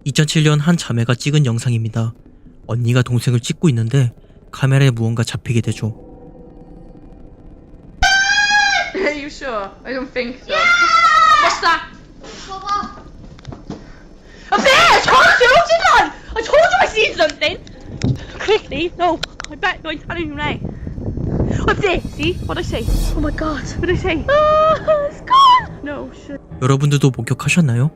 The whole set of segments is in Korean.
2007년 한 자매가 찍은 영상입니다. 언니가 동생을 찍고 있는데 카메라에 무언가 잡히게 되죠. Are you sure? I don't think so. What's that? Up there! I told you! Hold on! I told you I seen something! Quickly! No! I'm back! No, I'm telling you now. Up there! See? What'd I say? Oh my god! What'd I say? Oh, it's gone! No, shit. 여러분들도 목격하셨나요?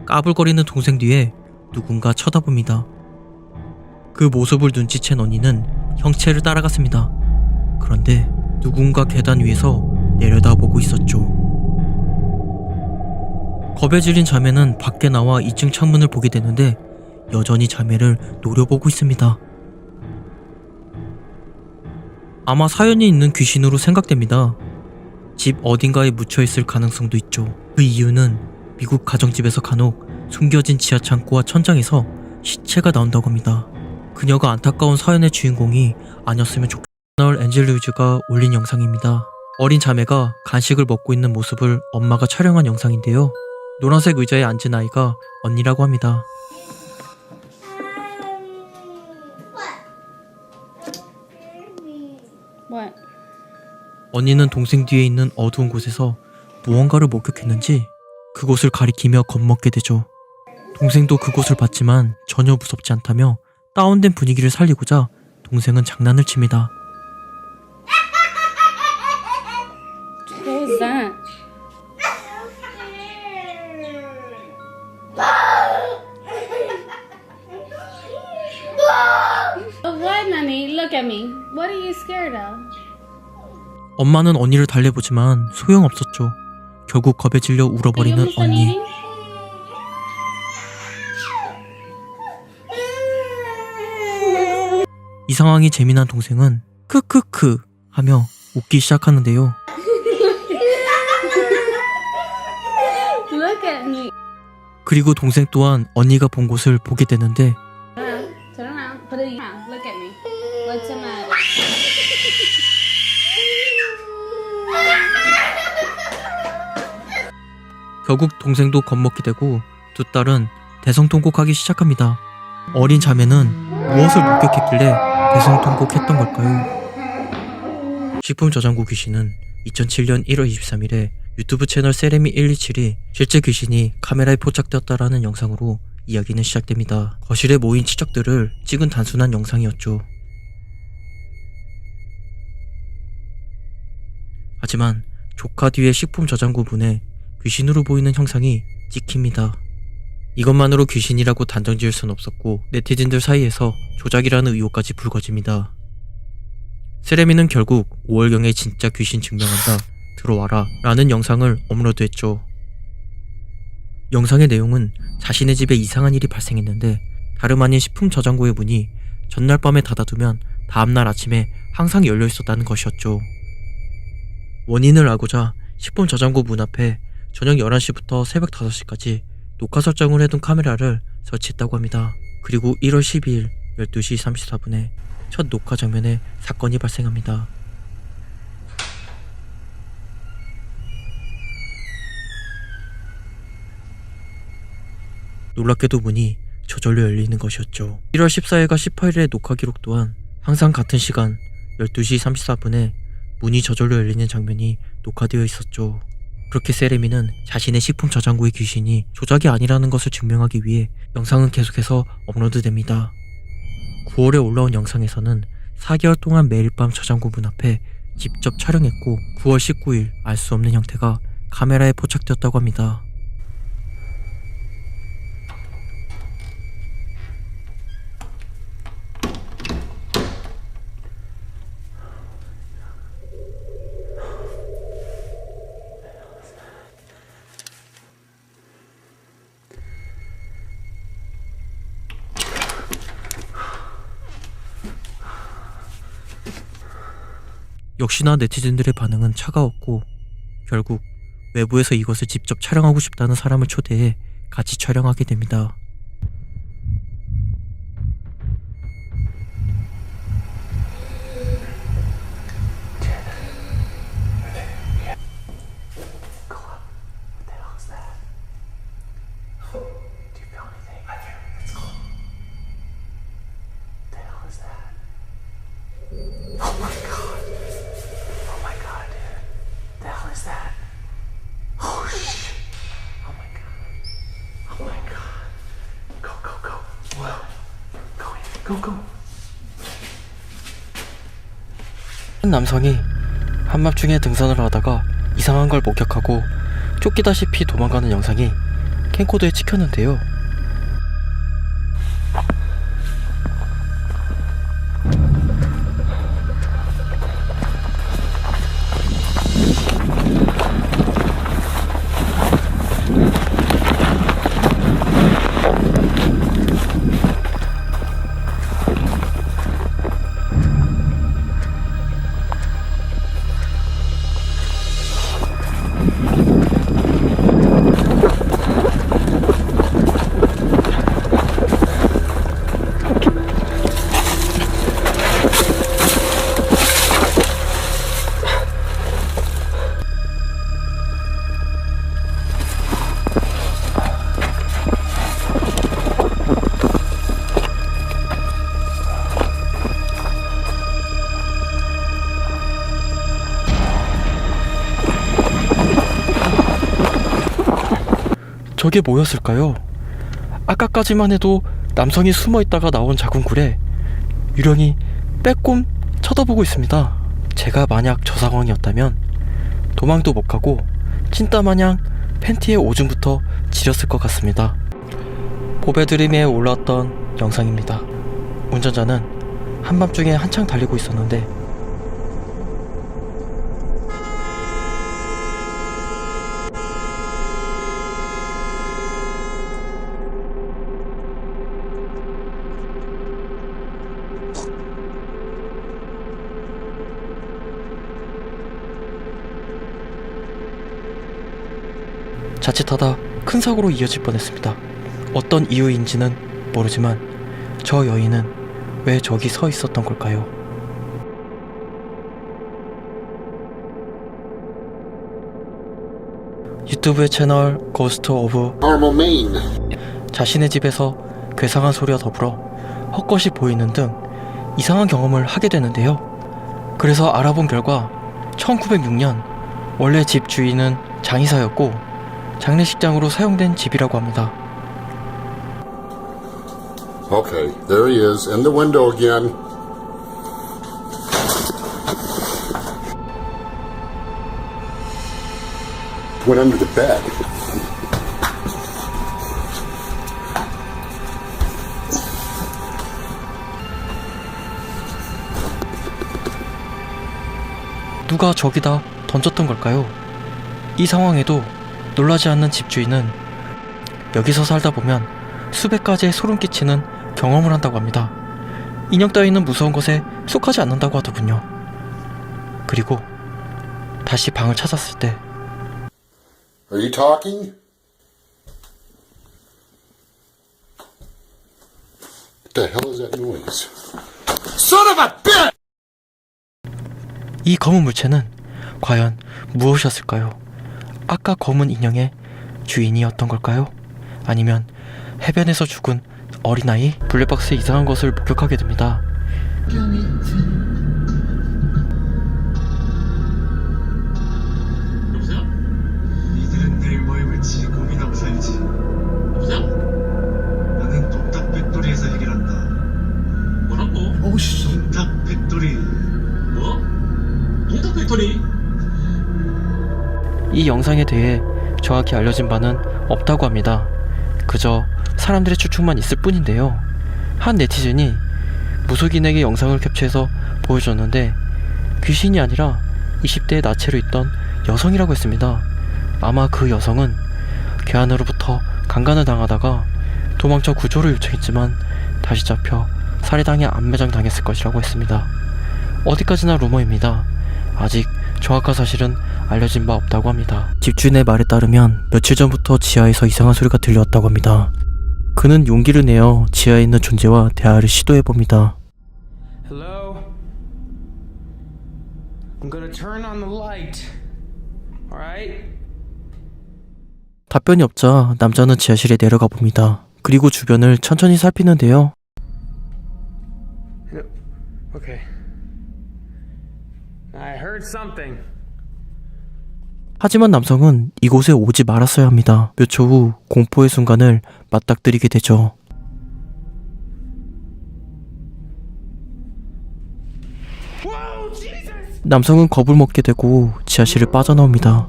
까불거리는 동생 뒤에 누군가 쳐다봅니다. 그 모습을 눈치챈 언니는 형체를 따라갔습니다. 그런데 누군가 계단 위에서 내려다보고 있었죠. 겁에 질린 자매는 밖에 나와 2층 창문을 보게 되는데 여전히 자매를 노려보고 있습니다. 아마 사연이 있는 귀신으로 생각됩니다. 집 어딘가에 묻혀있을 가능성도 있죠. 그 이유는 미국 가정집에서 간혹 숨겨진 지하 창고와 천장에서 시체가 나온다고 합니다. 그녀가 안타까운 사연의 주인공이 아니었으면 좋겠다. 앤젤 루이즈가 올린 영상입니다. 어린 자매가 간식을 먹고 있는 모습을 엄마가 촬영한 영상인데요. 노란색 의자에 앉은 아이가 언니라고 합니다. What? 언니는 동생 뒤에 있는 어두운 곳에서 무언가를 목격했는지 그곳을 가리키며 겁먹게 되죠. 동생도 그곳을 봤지만 전혀 무섭지 않다며 다운된 분위기를 살리고자 동생은 장난을 칩니다. What was that? What, Nanny? Look at me. What are you scared of? 엄마는 언니를 달래보지만 소용없었죠. 결국 겁에 질려 울어버리는 You almost done 언니. eating? 이 상황이 재미난 동생은 크크크 하며 웃기 시작하는데요. Look at me. 그리고 동생 또한 언니가 본 곳을 보게 되는데 Turn around. Put it around. Look at me. What's the matter? 결국 동생도 겁먹게 되고 두 딸은 대성통곡하기 시작합니다. 어린 자매는 무엇을 목격했길래 대성통곡했던 걸까요? 식품 저장고 귀신은 2007년 1월 23일에 유튜브 채널 세레미 127이 실제 귀신이 카메라에 포착되었다라는 영상으로 이야기는 시작됩니다. 거실에 모인 치적들을 찍은 단순한 영상이었죠. 하지만 조카 뒤의 식품 저장고 문에 귀신으로 보이는 형상이 찍힙니다. 이것만으로 귀신이라고 단정 지을 순 없었고 네티즌들 사이에서 조작이라는 의혹까지 불거집니다. 세레미는 결국 5월경에 진짜 귀신 증명한다 들어와라 라는 영상을 업로드했죠. 영상의 내용은 자신의 집에 이상한 일이 발생했는데 다름 아닌 식품 저장고의 문이 전날 밤에 닫아두면 다음날 아침에 항상 열려 있었다는 것이었죠. 원인을 알고자 식품 저장고 문 앞에 저녁 11시부터 새벽 5시까지 녹화 설정을 해둔 카메라를 설치했다고 합니다. 그리고 1월 12일 12시 34분에 첫 녹화 장면에 사건이 발생합니다. 놀랍게도 문이 저절로 열리는 것이었죠. 1월 14일과 18일의 녹화 기록 또한 항상 같은 시간 12시 34분에 문이 저절로 열리는 장면이 녹화되어 있었죠. 그렇게 세레미는 자신의 식품 저장고의 귀신이 조작이 아니라는 것을 증명하기 위해 영상은 계속해서 업로드됩니다. 9월에 올라온 영상에서는 4개월 동안 매일 밤 저장고 문 앞에 직접 촬영했고 9월 19일 알 수 없는 형태가 카메라에 포착되었다고 합니다. 역시나 네티즌들의 반응은 차가웠고 결국 외부에서 이것을 직접 촬영하고 싶다는 사람을 초대해 같이 촬영하게 됩니다. 한 남성이 한밤중에 등산을 하다가 이상한 걸 목격하고 쫓기다시피 도망가는 영상이 캠코더에 찍혔는데요. 저게 뭐였을까요? 아까까지만 해도 남성이 숨어있다가 나온 작은 굴에 유령이 빼꼼 쳐다보고 있습니다. 제가 만약 저 상황이었다면 도망도 못 가고 찐따마냥 팬티에 오줌부터 지렸을 것 같습니다. 보배드림에 올라왔던 영상입니다. 운전자는 한밤중에 한창 달리고 있었는데 자칫하다 큰 사고로 이어질 뻔했습니다. 어떤 이유인지는 모르지만 저 여인은 왜 저기 서 있었던 걸까요? 유튜브의 채널 고스트 오브 자신의 집에서 괴상한 소리와 더불어 헛것이 보이는 등 이상한 경험을 하게 되는데요. 그래서 알아본 결과 1906년 원래 집 주인은 장의사였고 장례식장으로 사용된 집이라고 합니다. Okay, there he is, in the window again. Went under the bed. 누가 저기다 던졌던 걸까요? 이 상황에도 놀라지 않는 집주인은 여기서 살다 보면 수백 가지의 소름 끼치는 경험을 한다고 합니다. 인형 따위는 무서운 것에 속하지 않는다고 하더군요. 그리고 다시 방을 찾았을 때 Are you talking? What the hell is that noise? Son of a bitch! 이 검은 물체는 과연 무엇이었을까요? 아까 검은 인형의 주인이었던 걸까요? 아니면 해변에서 죽은 어린아이? 블랙박스에 이상한 것을 목격하게 됩니다. 여보세요? 니들은 내일 모임을 지 고민하고 살지. 여보세요? 나는 동탁 팩토리에서 해결한다. 뭐라고? 동탁 팩토리. 뭐? 동탁 팩토리? 이 영상에 대해 정확히 알려진 바는 없다고 합니다. 그저 사람들의 추측만 있을 뿐인데요. 한 네티즌이 무속인에게 영상을 캡처해서 보여줬는데 귀신이 아니라 20대의 나체로 있던 여성이라고 했습니다. 아마 그 여성은 괴한으로부터 강간을 당하다가 도망쳐 구조를 요청했지만 다시 잡혀 살해당해 안매장 당했을 것이라고 했습니다. 어디까지나 루머입니다. 아직 정확한 사실은 알려진 바 없다고 합니다. 집주인의 말에 따르면 며칠 전부터 지하에서 이상한 소리가 들려왔다고 합니다. 그는 용기를 내어 지하에 있는 존재와 대화를 시도해봅니다. Hello? I'm gonna turn on the light. Alright? 답변이 없자 남자는 지하실에 내려가 봅니다. 그리고 주변을 천천히 살피는데요. Okay. I heard something. 하지만 남성은 이곳에 오지 말았어야 합니다. 몇 초 후 공포의 순간을 맞닥뜨리게 되죠. 남성은 겁을 먹게 되고 지하실을 빠져나옵니다.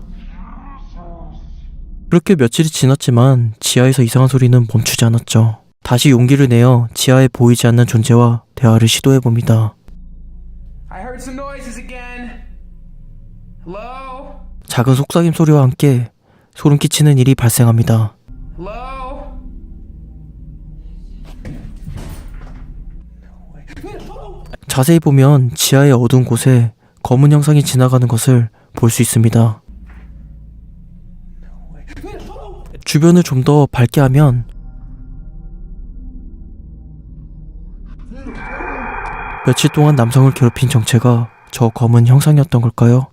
그렇게 며칠이 지났지만 지하에서 이상한 소리는 멈추지 않았죠. 다시 용기를 내어 지하에 보이지 않는 존재와 대화를 시도해봅니다. I heard some noises again. Hello? 작은 속삭임 소리와 함께 소름 끼치는 일이 발생합니다. Hello? 자세히 보면 지하의 어두운 곳에 검은 형상이 지나가는 것을 볼 수 있습니다. 주변을 좀 더 밝게 하면 며칠 동안 남성을 괴롭힌 정체가 저 검은 형상이었던 걸까요?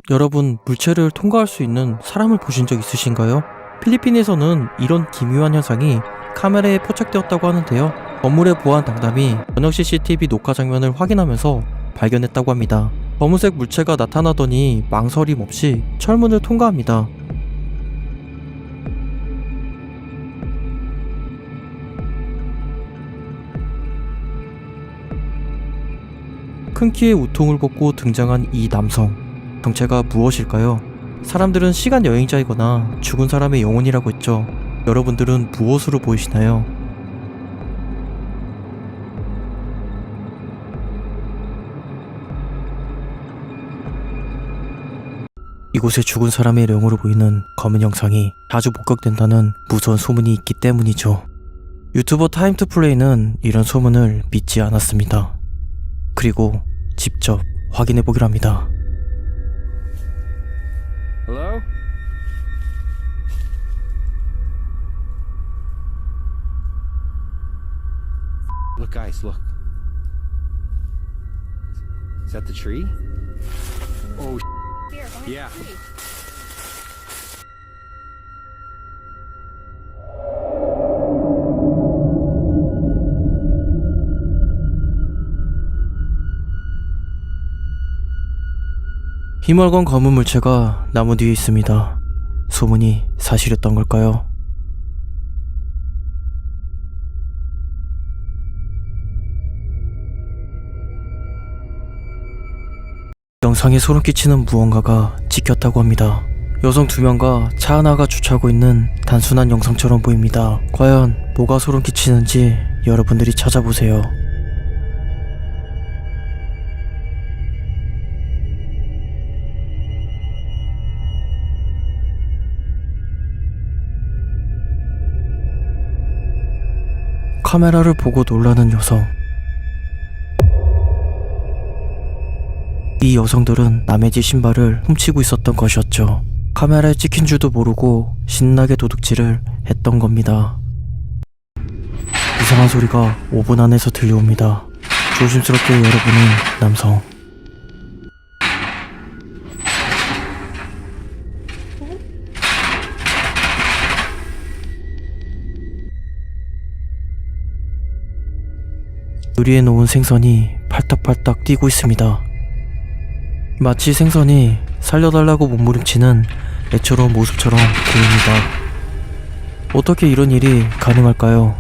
여러분, 물체를 통과할 수 있는 사람을 보신 적 있으신가요? 필리핀에서는 이런 기묘한 현상이 카메라에 포착되었다고 하는데요. 건물의 보안 당담이 저녁 CCTV 녹화 장면을 확인하면서 발견했다고 합니다. 검은색 물체가 나타나더니 망설임 없이 철문을 통과합니다. 큰 키의 우통을 벗고 등장한 이 남성, 정체가 무엇일까요? 사람들은 시간 여행자이거나 죽은 사람의 영혼이라고 했죠. 여러분들은 무엇으로 보이시나요? 이곳에 죽은 사람의 영으로 보이는 검은 형상이 자주 목격된다는 무서운 소문이 있기 때문이죠. 유튜버 타임투플레이는 이런 소문을 믿지 않았습니다. 그리고 직접 확인해보기로 합니다. Hello? Look, guys, look. Is that the tree? Oh, yeah. 희멀건 검은 물체가 나무 뒤에 있습니다. 소문이 사실이었던 걸까요? 영상에 소름 끼치는 무언가가 찍혔다고 합니다. 여성 2명과 차 하나가 주차하고 있는 단순한 영상처럼 보입니다. 과연 뭐가 소름 끼치는지 여러분들이 찾아보세요. 카메라를 보고 놀라는 여성. 이 여성들은 남의 집 신발을 훔치고 있었던 것이었죠. 카메라에 찍힌 줄도 모르고 신나게 도둑질을 했던 겁니다. 이상한 소리가 5분 안에서 들려옵니다. 조심스럽게 열어보는 남성. 유리에 놓은 생선이 팔딱팔딱 뛰고 있습니다. 마치 생선이 살려달라고 몸부림치는 애처로운 모습처럼 보입니다. 어떻게 이런 일이 가능할까요?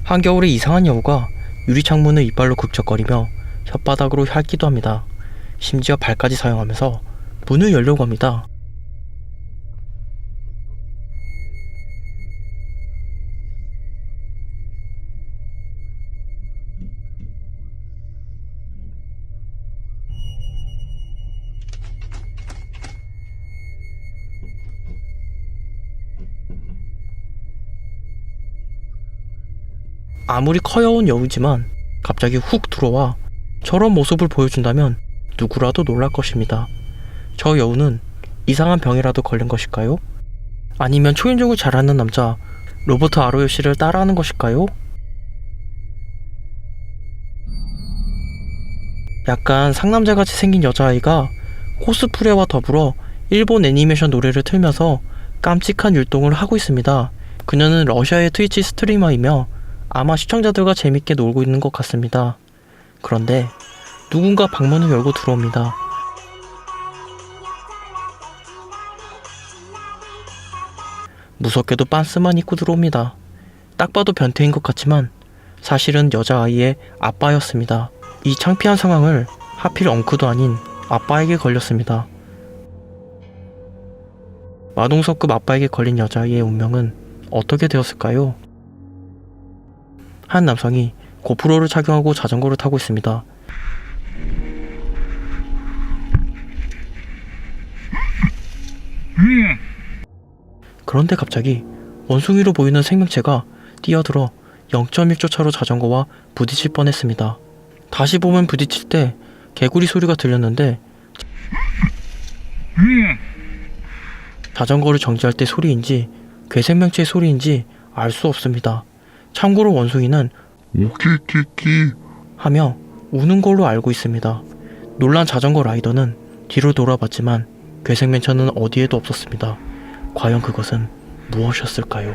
한겨울에 이상한 여우가 유리창문을 이빨로 극적거리며 혓바닥으로 핥기도 합니다. 심지어 발까지 사용하면서 문을 열려고 합니다. 아무리 커여운 여우지만 갑자기 훅 들어와 저런 모습을 보여준다면 누구라도 놀랄 것입니다. 저 여우는 이상한 병이라도 걸린 것일까요? 아니면 초인종을 잘하는 남자 로버트 아로요 씨를 따라하는 것일까요? 약간 상남자같이 생긴 여자아이가 코스프레와 더불어 일본 애니메이션 노래를 틀면서 깜찍한 율동을 하고 있습니다. 그녀는 러시아의 트위치 스트리머이며 아마 시청자들과 재밌게 놀고 있는 것 같습니다. 그런데 누군가 방문을 열고 들어옵니다. 무섭게도 빤스만 입고 들어옵니다. 딱 봐도 변태인 것 같지만 사실은 여자아이의 아빠였습니다. 이 창피한 상황을 하필 엉크도 아닌 아빠에게 걸렸습니다. 마동석급 아빠에게 걸린 여자아이의 운명은 어떻게 되었을까요? 한 남성이 고프로를 착용하고 자전거를 타고 있습니다. 그런데 갑자기 원숭이로 보이는 생명체가 뛰어들어 0.1초 차로 자전거와 부딪힐 뻔했습니다. 다시 보면 부딪힐 때 개구리 소리가 들렸는데 자전거를 정지할 때 소리인지 괴생명체의 소리인지 알 수 없습니다. 참고로 원숭이는 오키키키 하며 우는 걸로 알고 있습니다. 놀란 자전거 라이더는 뒤로 돌아봤지만 괴생명체는 어디에도 없었습니다. 과연 그것은 무엇이었을까요?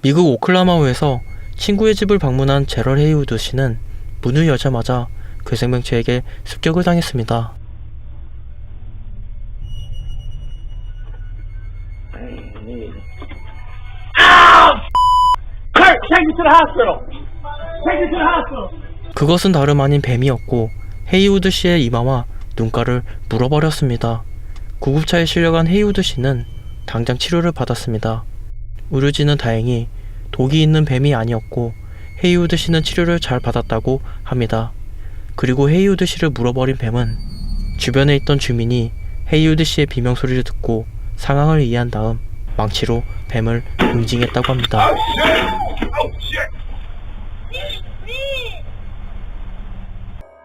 미국 오클라호마주에서 친구의 집을 방문한 제럴 헤이우드 씨는 문을 열자마자 괴생명체에게 습격을 당했습니다. 그것은 다름 아닌 뱀이었고 헤이우드 씨의 이마와 눈가를 물어버렸습니다. 구급차에 실려간 헤이우드 씨는 당장 치료를 받았습니다. 의료진은 다행히 독이 있는 뱀이 아니었고 헤이우드 씨는 치료를 잘 받았다고 합니다. 그리고 헤이우드 씨를 물어버린 뱀은 주변에 있던 주민이 헤이우드 씨의 비명소리를 듣고 상황을 이해한 다음 망치로 뱀을 응징했다고 합니다.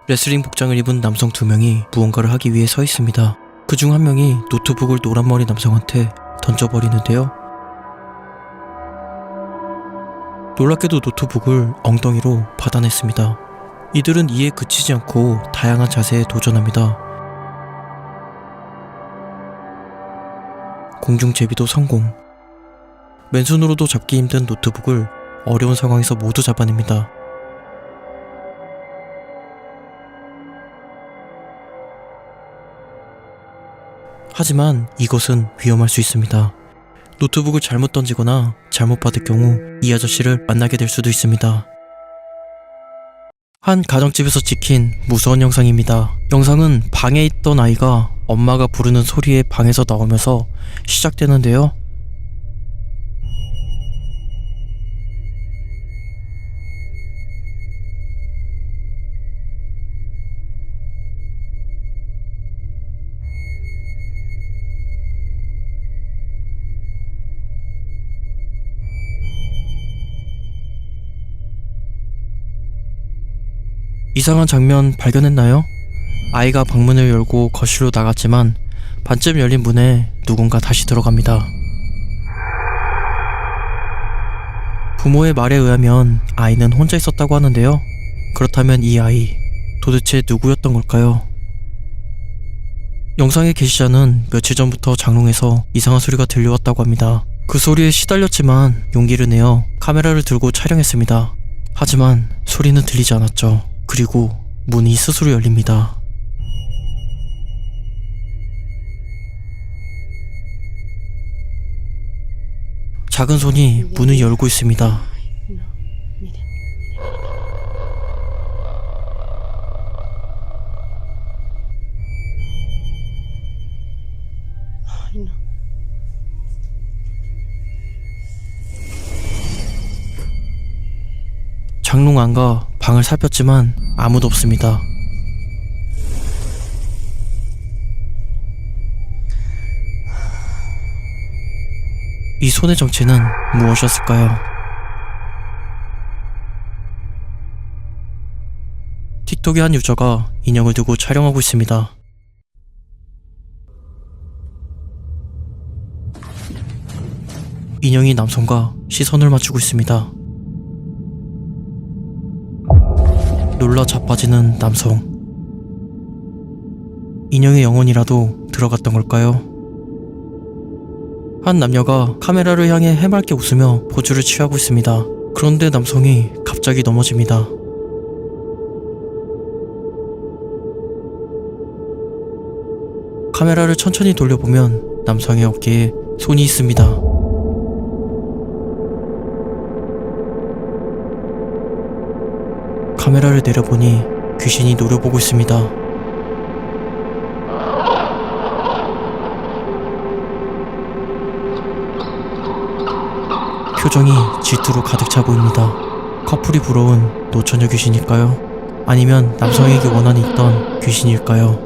레슬링 복장을 입은 남성 2명이 무언가를 하기 위해 서 있습니다. 그중 한 명이 노트북을 노란머리 남성한테 던져버리는데요. 놀랍게도 노트북을 엉덩이로 받아냈습니다. 이들은 이에 그치지 않고 다양한 자세에 도전합니다. 공중제비도 성공. 맨손으로도 잡기 힘든 노트북을 어려운 상황에서 모두 잡아냅니다. 하지만 이것은 위험할 수 있습니다. 노트북을 잘못 던지거나 잘못 받을 경우 이 아저씨를 만나게 될 수도 있습니다. 한 가정집에서 찍힌 무서운 영상입니다. 영상은 방에 있던 아이가 엄마가 부르는 소리에 방에서 나오면서 시작되는데요. 이상한 장면 발견했나요? 아이가 방문을 열고 거실로 나갔지만 반쯤 열린 문에 누군가 다시 들어갑니다. 부모의 말에 의하면 아이는 혼자 있었다고 하는데요. 그렇다면 이 아이 도대체 누구였던 걸까요? 영상의 게시자는 며칠 전부터 장롱에서 이상한 소리가 들려왔다고 합니다. 그 소리에 시달렸지만 용기를 내어 카메라를 들고 촬영했습니다. 하지만 소리는 들리지 않았죠. 그리고 문이 스스로 열립니다. 작은 손이 문을 열고 있습니다. 장롱 안과 방을 살폈지만 아무도 없습니다. 이 손의 정체는 무엇이었을까요? 틱톡의 한 유저가 인형을 두고 촬영하고 있습니다. 인형이 남성과 시선을 맞추고 있습니다. 놀라 자빠지는 남성. 인형의 영혼이라도 들어갔던 걸까요? 한 남녀가 카메라를 향해 해맑게 웃으며 포즈를 취하고 있습니다. 그런데 남성이 갑자기 넘어집니다. 카메라를 천천히 돌려보면 남성의 어깨에 손이 있습니다. 카메라를 내려보니 귀신이 노려보고 있습니다. 표정이 질투로 가득 차 보입니다. 커플이 부러운 노처녀 귀신일까요? 아니면 남성에게 원한이 있던 귀신일까요?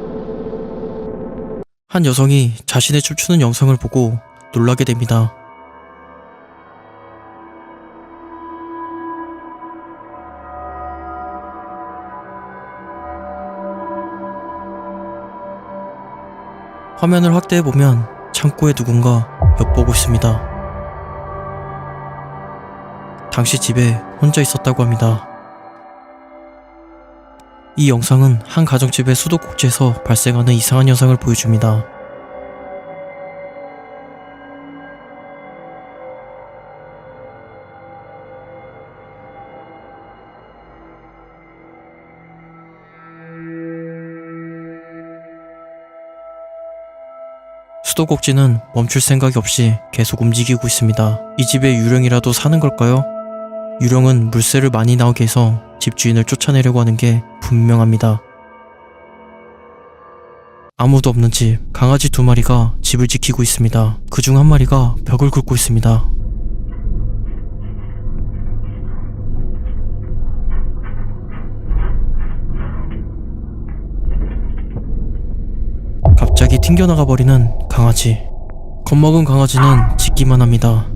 한 여성이 자신의 춤추는 영상을 보고 놀라게 됩니다. 화면을 확대해보면 창고에 누군가 엿보고 있습니다. 당시 집에 혼자 있었다고 합니다. 이 영상은 한 가정집의 수도꼭지에서 발생하는 이상한 현상을 보여줍니다. 수도꼭지는 멈출 생각이 없이 계속 움직이고 있습니다. 이 집에 유령이라도 사는 걸까요? 유령은 물새를 많이 나오게 해서 집주인을 쫓아내려고 하는 게 분명합니다. 아무도 없는 집, 강아지 2마리가 집을 지키고 있습니다. 그중 한 마리가 벽을 긁고 있습니다. 갑자기 튕겨나가 버리는 강아지. 겁먹은 강아지는 짖기만 합니다.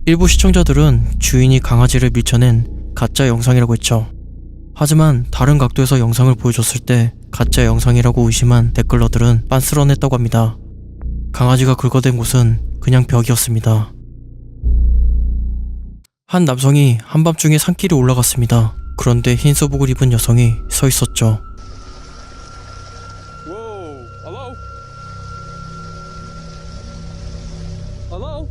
일부 시청자들은 주인이 강아지를 밀쳐낸 가짜 영상이라고 했죠. 하지만 다른 각도에서 영상을 보여줬을 때 가짜 영상이라고 의심한 댓글러들은 빤스런했다고 합니다. 강아지가 긁어댄 곳은 그냥 벽이었습니다. 한 남성이 한밤중에 산길에 올라갔습니다. 그런데 흰 소복을 입은 여성이 서 있었죠. Whoa. Hello? Hello?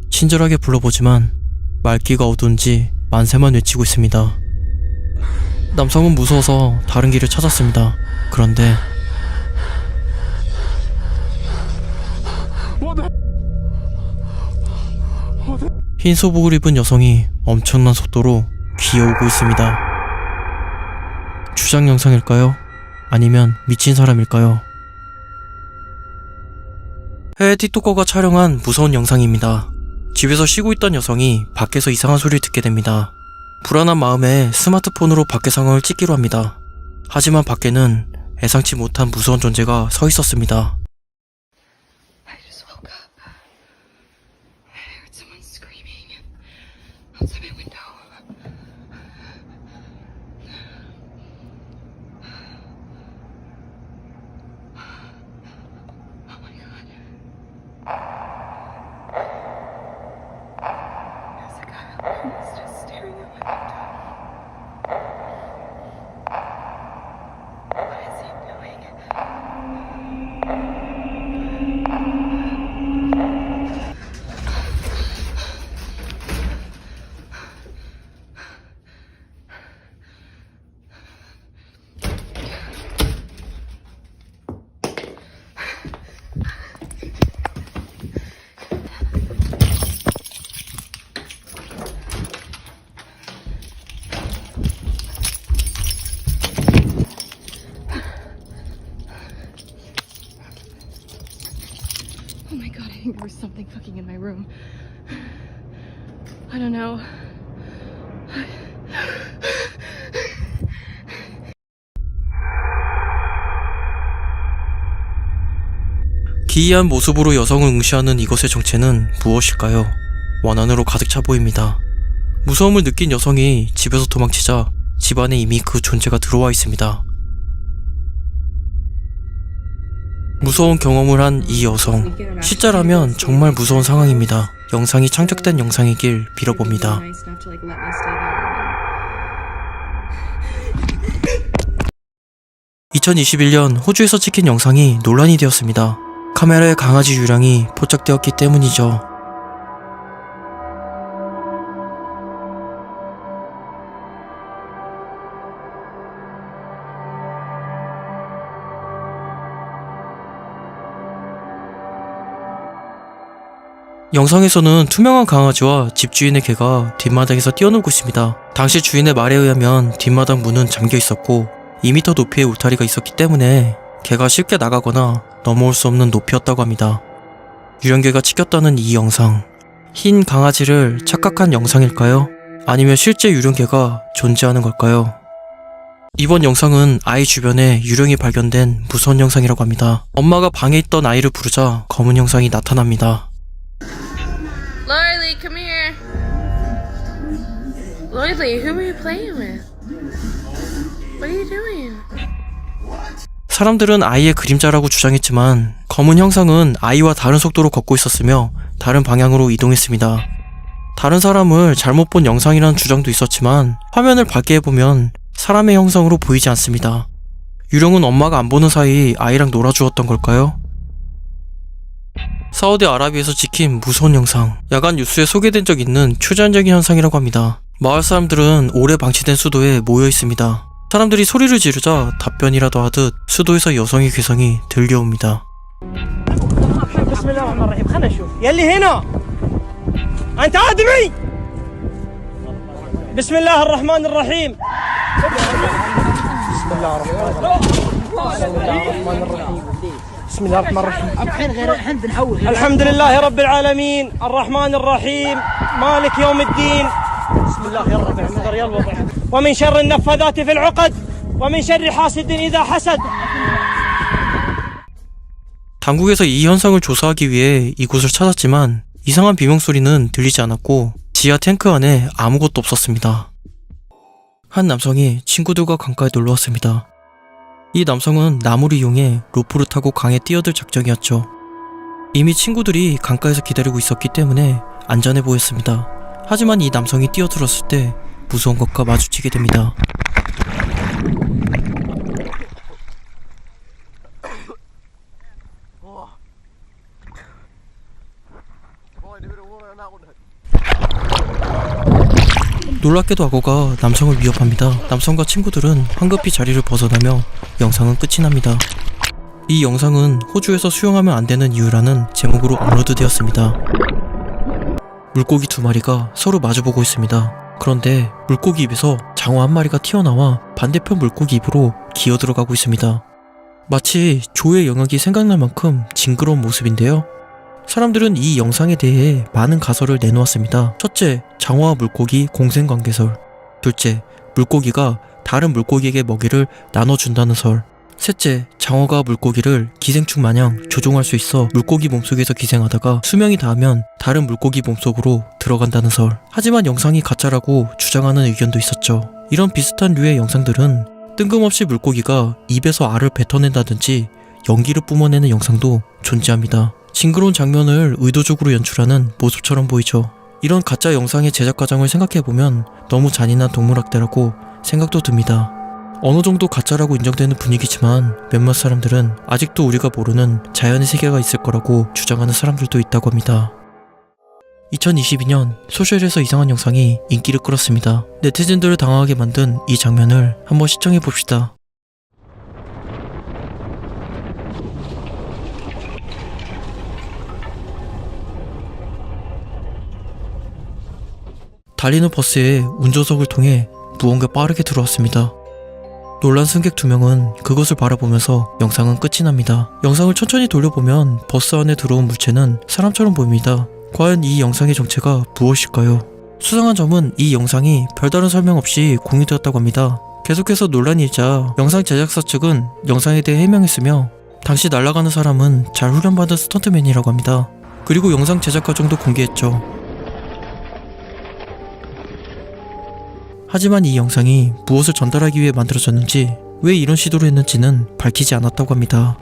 친절하게 불러보지만 말귀가 어두운지 만세만 외치고 있습니다. 남성은 무서워서 다른 길을 찾았습니다. 그런데 흰 소복을 입은 여성이 엄청난 속도로 기어오고 있습니다. 추장 영상일까요? 아니면 미친 사람일까요? 해외 틱토커가 촬영한 무서운 영상입니다. 집에서 쉬고 있던 여성이 밖에서 이상한 소리를 듣게 됩니다. 불안한 마음에 스마트폰으로 밖의 상황을 찍기로 합니다. 하지만 밖에는 예상치 못한 무서운 존재가 서 있었습니다. I just woke up. I heard someone screaming outside my window. Oh my god. There's a guy up there who's just staring at my window. What is he doing? Oh my god, I think there was something fucking in my room. I don't know. 기이한 모습으로 여성을 응시하는 이것의 정체는 무엇일까요? 원한으로 가득 차 보입니다. 무서움을 느낀 여성이 집에서 도망치자 집안에 이미 그 존재가 들어와 있습니다. 무서운 경험을 한 이 여성. 실제라면 정말 무서운 상황입니다. 영상이 창작된 영상이길 빌어봅니다. 2021년 호주에서 찍힌 영상이 논란이 되었습니다. 카메라에 강아지 유령이 포착되었기 때문이죠. 영상에서는 투명한 강아지와 집주인의 개가 뒷마당에서 뛰어놀고 있습니다. 당시 주인의 말에 의하면 뒷마당 문은 잠겨 있었고 2m 높이의 울타리가 있었기 때문에 개가 쉽게 나가거나 넘어올 수 없는 높이였다고 합니다. 유령개가 찢겼다는 이 영상, 흰 강아지를 착각한 영상일까요? 아니면 실제 유령개가 존재하는 걸까요? 이번 영상은 아이 주변에 유령이 발견된 무서운 영상이라고 합니다. 엄마가 방에 있던 아이를 부르자 검은 형상이 나타납니다. Lily, come here. Lily, who are you playing with? What are you doing? 사람들은 아이의 그림자라고 주장했지만 검은 형상은 아이와 다른 속도로 걷고 있었으며 다른 방향으로 이동했습니다. 다른 사람을 잘못 본 영상이라는 주장도 있었지만 화면을 밝게 해보면 사람의 형상으로 보이지 않습니다. 유령은 엄마가 안 보는 사이 아이랑 놀아주었던 걸까요? 사우디아라비아에서 찍힌 무서운 영상, 야간 뉴스에 소개된 적 있는 초자연적인 현상이라고 합니다. 마을 사람들은 오래 방치된 수도에 모여 있습니다. 사람들이 소리를 지르자 답변이라도 하듯 수도에서 여성의 괴성이 들려옵니다. بسم الله الرحمن الرحيم خلنا نشوف يلي هنا انت ادمي بسم الله الرحمن الرحيم بسم الله الرحمن الرحيم الحين غير الحين بنحول الحمد لله رب العالمين الرحمن الرحيم مالك يوم الدين بسم الله يا رب يا الوضع ومن شر النفاذات في العقد ومن شر حاسد اذا حسد. 당국에서 이 현상을 조사하기 위해 이곳을 찾았지만 이상한 비명소리는 들리지 않았고 지하 탱크 안에 아무것도 없었습니다. 한 남성이 친구들과 강가에 놀러왔습니다. 이 남성은 나무를 이용해 로프를 타고 강에 뛰어들 작정이었죠. 이미 친구들이 강가에서 기다리고 있었기 때문에 안전해 보였습니다. 하지만 이 남성이 뛰어들었을 때 무서운 것과 마주치게 됩니다. 놀랍게도 악어가 남성을 위협합니다. 남성과 친구들은 황급히 자리를 벗어나며 영상은 끝이 납니다. 이 영상은 호주에서 수영하면 안 되는 이유라는 제목으로 업로드되었습니다. 물고기 두 마리가 서로 마주보고 있습니다. 그런데 물고기 입에서 장어 한 마리가 튀어나와 반대편 물고기 입으로 기어 들어가고 있습니다. 마치 조의 영역이 생각날 만큼 징그러운 모습인데요. 사람들은 이 영상에 대해 많은 가설을 내놓았습니다. 첫째, 장어와 물고기 공생관계설. 둘째, 물고기가 다른 물고기에게 먹이를 나눠준다는 설. 셋째, 장어가 물고기를 기생충 마냥 조종할 수 있어 물고기 몸속에서 기생하다가 수명이 닿으면 다른 물고기 몸속으로 들어간다는 설. 하지만 영상이 가짜라고 주장하는 의견도 있었죠. 이런 비슷한 류의 영상들은 뜬금없이 물고기가 입에서 알을 뱉어낸다든지 연기를 뿜어내는 영상도 존재합니다. 징그러운 장면을 의도적으로 연출하는 모습처럼 보이죠. 이런 가짜 영상의 제작 과정을 생각해보면 너무 잔인한 동물학대라고 생각도 듭니다. 어느 정도 가짜라고 인정되는 분위기지만 몇몇 사람들은 아직도 우리가 모르는 자연의 세계가 있을 거라고 주장하는 사람들도 있다고 합니다. 2022년 소셜에서 이상한 영상이 인기를 끌었습니다. 네티즌들을 당황하게 만든 이 장면을 한번 시청해봅시다. 달리는 버스에 운전석을 통해 무언가 빠르게 들어왔습니다. 놀란 승객 2명은 그것을 바라보면서 영상은 끝이 납니다. 영상을 천천히 돌려보면 버스 안에 들어온 물체는 사람처럼 보입니다. 과연 이 영상의 정체가 무엇일까요? 수상한 점은 이 영상이 별다른 설명 없이 공유되었다고 합니다. 계속해서 논란이 일자 영상 제작사 측은 영상에 대해 해명했으며 당시 날아가는 사람은 잘 훈련받은 스턴트맨이라고 합니다. 그리고 영상 제작 과정도 공개했죠. 하지만 이 영상이 무엇을 전달하기 위해 만들어졌는지 왜 이런 시도를 했는지는 밝히지 않았다고 합니다.